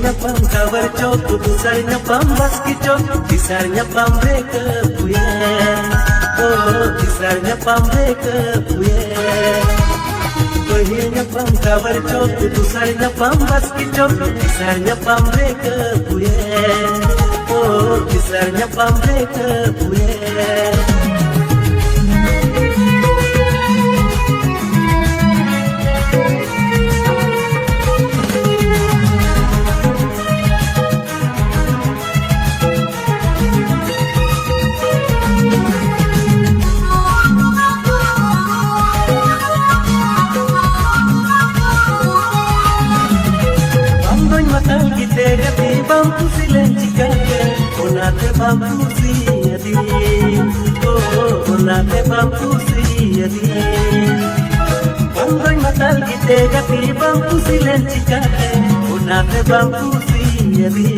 nyapam kabar cok Tusar nyapam baski cok Tisar nyapam breke puye Oh tisar nyapam breke puye Pahil nyapam kabar cok Tusar nyapam baski cok Tisar nyapam breke puye Oh tisar nyapam breke puye Bambu silenjikake, onate bambu siyadi. Oh, onate bambu siyadi. Bambu matal gite gati bambu silenjikake, onate bambu siyadi.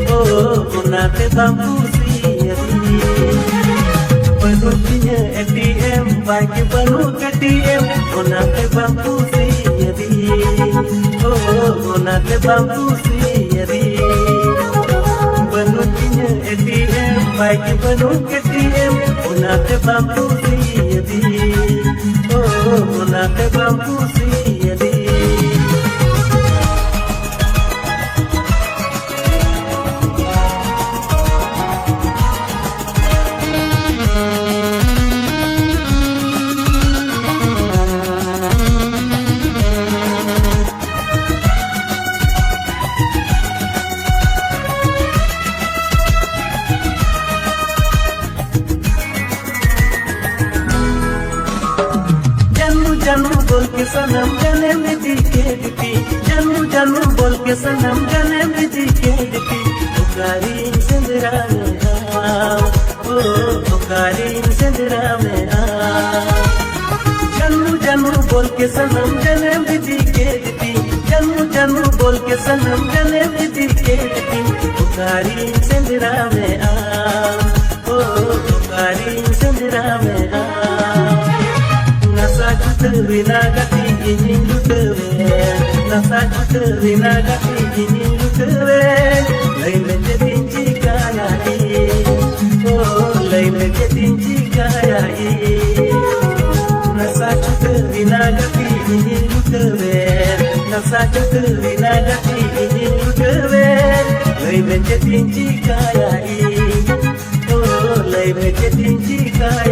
Oh, onate bambu siyadi. Penuhnya ATM, bagi penuh ATM, onate bambu siyadi. Oh, onate bambu siyadi. Penuhnya ATM, bagi penuh ATM, onate bambu siyadi. Oh, onate bambu siyadi. जानू बोल के सनम जाने में दी के दिखी जानू बोल के सनम जाने में दी के दिखी पुकारी सिंदरा में आओ ओ पुकारी सिंदरा में आओ जानू बोल के सनम जाने में दी के दिखी जानू बोल के सनम जाने में दी के दिखी पुकारी सिंदरा में आओ ओ पुकारी सिंदरा में आओ Nasa juterina gati ini jutere Nasa juterina gati ini jutere Lain menjadi kaya Oh lain menjadi kaya Nasa juterina gati ini jutere Nasa juterina gati ini jutere Lain menjadi kaya Oh lain menjadi kaya